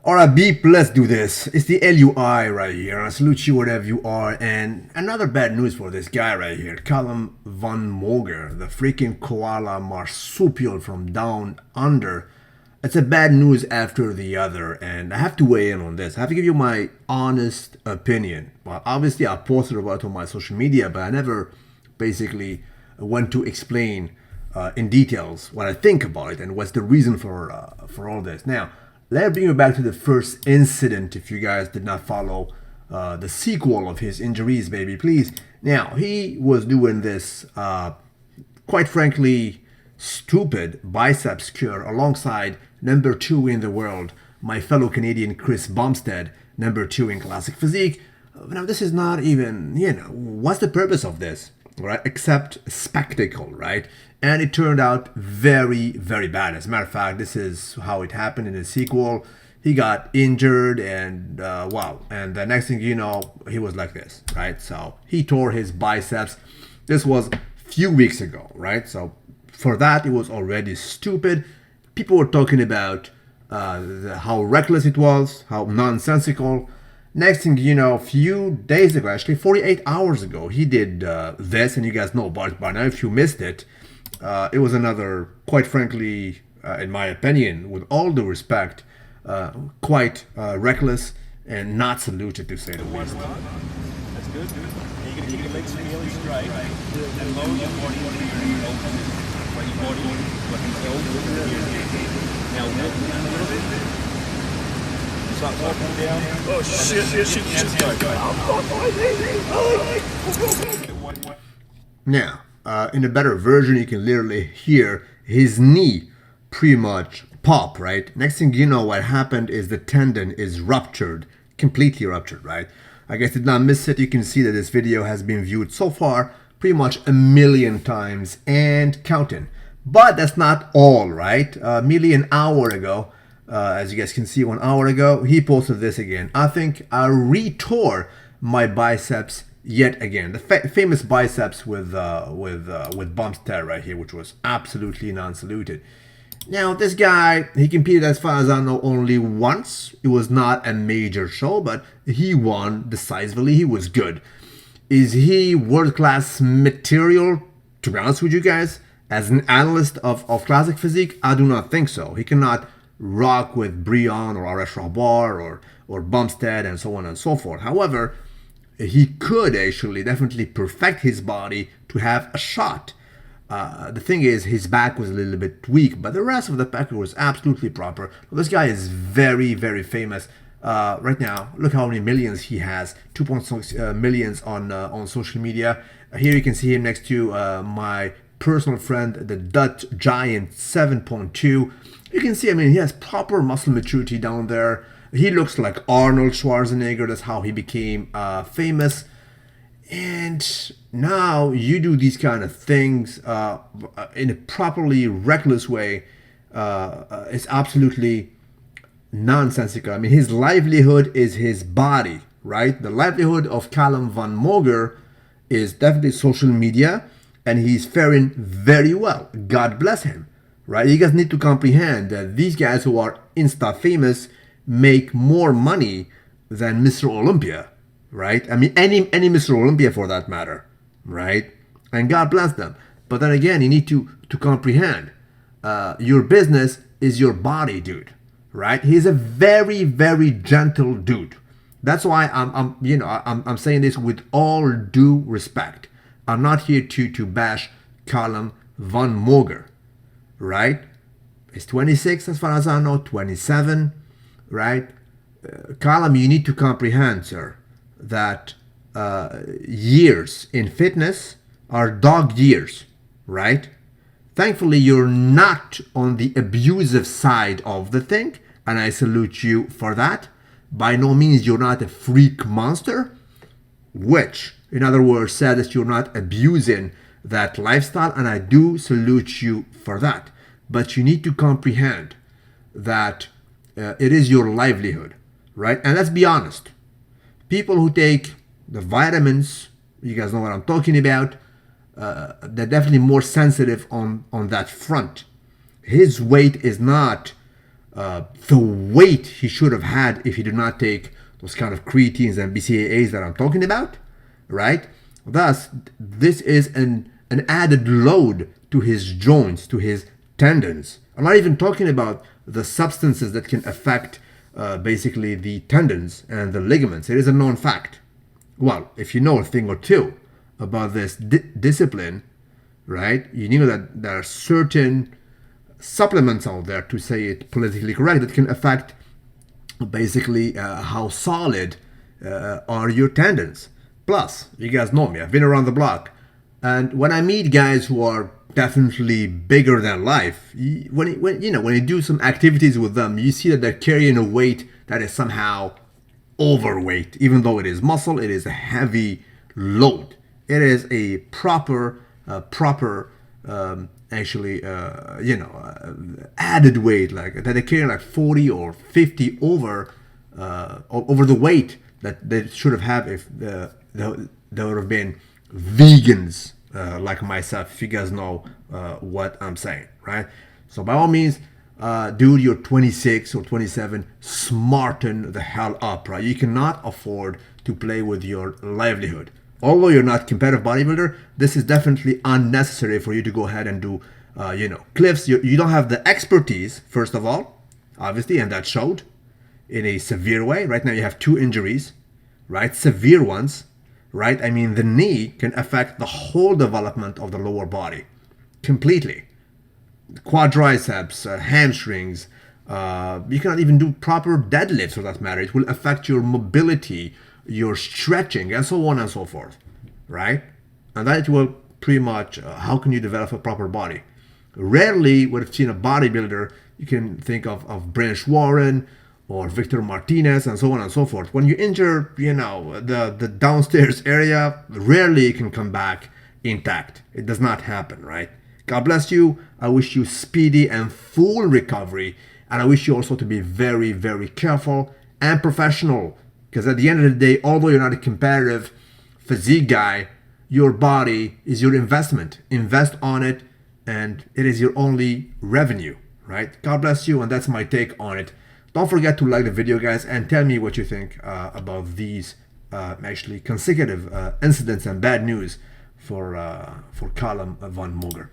Alright, Beep, let's do this. It's the LUI right here. I salute you wherever you are. And another bad news for this guy right here, Calum von Moger, the freaking koala marsupial from down under. It's a bad news after the other, and I have to weigh in on this. I have to give you my honest opinion. Well, obviously, I posted about it on my social media, but I never basically went to explain in details what I think about it and what's the reason for all this. Now, let me bring you back to the first incident. If you guys did not follow the sequel of his injuries, baby, please. Now, he was doing this, quite frankly, stupid biceps cure alongside number 2 in the world, my fellow Canadian Chris Bumstead, number 2 in classic physique. Now, this is not even, what's the purpose of this, right? Except spectacle, right? And it turned out very, very bad. As a matter of fact, this is how it happened in the sequel. He got injured, and wow. And the next thing you know, he was like this, right? So he tore his biceps. This was a few weeks ago, right? So for that, it was already stupid. People were talking about how reckless it was, how nonsensical. Next thing you know, a few days ago, actually 48 hours ago, he did this, and you guys know about it by now. If you missed it, it was another, quite frankly, in my opinion, with all due respect, quite reckless and not saluted, to say the least. That's good. You're going to keep your legs really straight and lower your body onto your elbows. Where your body, like your elbows into your knee. Now walk down a little bit. Start walking down. Oh shit. Now, in a better version, you can literally hear his knee pretty much pop, right? Next thing you know, what happened is the tendon is ruptured, completely ruptured, right? I guess did not miss it. You can see that this video has been viewed so far pretty much 1,000,000 times and counting. But that's not all, right? Merely an hour ago, as you guys can see, 1 hour ago, he posted this again. I think I retore my biceps yet again. The famous biceps with Bumstead right here, which was absolutely non-saluted. Now, this guy, he competed, as far as I know, only once. It was not a major show, but he won decisively. He was good. Is he world-class material? To be honest with you guys, as an analyst of classic physique, I do not think so. He cannot rock with Brion or RS Rabar or Bumstead and so on and so forth. However, he could actually definitely perfect his body to have a shot. The thing is, his back was a little bit weak, but the rest of the package was absolutely proper. This guy is very, very famous right now. Look how many millions he has, 2.6 millions on social media. Here you can see him next to my personal friend, the Dutch Giant 7.2. You can see, I mean, he has proper muscle maturity down there. He looks like Arnold Schwarzenegger. That's how he became famous. And now you do these kind of things in a properly reckless way. It's absolutely nonsensical. I mean, his livelihood is his body, right? The livelihood of Calum von Moger is definitely social media, and he's faring very well. God bless him, right? You guys need to comprehend that these guys who are Insta famous make more money than Mr. Olympia, right? I mean, any Mr. Olympia for that matter, right? And God bless them. But then again, you need to comprehend your business is your body, dude, right? He's a very, very gentle dude. That's why I'm saying this with all due respect. I'm not here to bash Calum von Moger, right? He's 26 as far as I know, 27, right? Calum, you need to comprehend, sir, that years in fitness are dog years, right? Thankfully, you're not on the abusive side of the thing, and I salute you for that. By no means you're not a freak monster, which, in other words, said that you're not abusing that lifestyle, and I do salute you for that. But you need to comprehend that it is your livelihood, right? And let's be honest. People who take the vitamins, you guys know what I'm talking about, they're definitely more sensitive on that front. His weight is not the weight he should have had if he did not take those kind of creatines and BCAAs that I'm talking about, right? Thus, this is an added load to his joints, to his tendons. I'm not even talking about the substances that can affect basically the tendons and the ligaments. It is a known fact. Well, if you know a thing or two about this discipline, right, you know that there are certain supplements out there, to say it politically correct, that can affect basically how solid are your tendons. Plus, you guys know me, I've been around the block, and when I meet guys who are definitely bigger than life, when you do some activities with them, you see that they're carrying a weight that is somehow overweight. Even though it is muscle, it is a heavy load. It is a proper added weight, like that they carry like 40 or 50 over the weight that they should have had if there would have been vegans like myself, if you guys know what I'm saying, right? So by all means, dude, you're 26 or 27, smarten the hell up, right? You cannot afford to play with your livelihood. Although you're not competitive bodybuilder, this is definitely unnecessary for you to go ahead and do, cliffs. You don't have the expertise, first of all, obviously, and that showed in a severe way. Right now you have 2 injuries, right? Severe ones, right? I mean, the knee can affect the whole development of the lower body completely. Quadriceps, hamstrings, you cannot even do proper deadlifts for that matter. It will affect your mobility, your stretching, and so on and so forth, right? And that will pretty much, how can you develop a proper body? Rarely would have seen a bodybuilder, you can think of Branish Warren or Victor Martinez and so on and so forth. When you injure, the downstairs area, rarely it can come back intact. It does not happen, right? God bless you. I wish you speedy and full recovery. And I wish you also to be very, very careful and professional. Because at the end of the day, although you're not a competitive physique guy, your body is your investment. Invest on it, and it is your only revenue, right? God bless you, and that's my take on it. Don't forget to like the video, guys, and tell me what you think about these actually consecutive incidents and bad news for Calum von Moger.